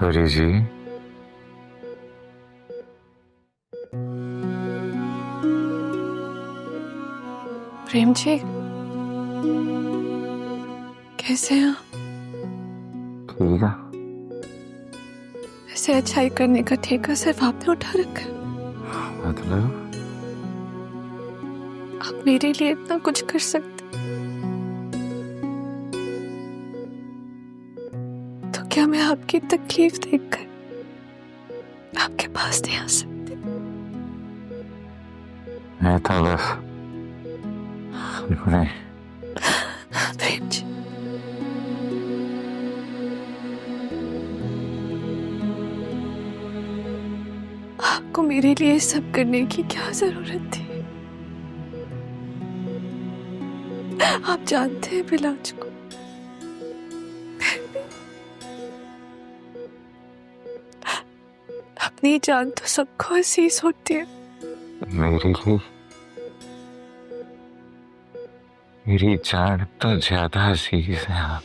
परी जी। प्रेम जी, कैसे हैं आप? ठीक है। ऐसे अच्छाई करने का ठेका सिर्फ आपने उठा रखा है। मतलब आप मेरे लिए इतना कुछ कर सकते, तो क्या मैं आपकी तकलीफ देखकर आपके पास नहीं आ सकती? मैं था बस अपने प्रेम जी, आपको मेरे लिए सब करने की क्या जरूरत थी? आप जानते हैं बिलाज को। अपनी जान तो सबको अजीज होती है। मेरे लिए मेरी जान तो ज्यादा अजीज है आप।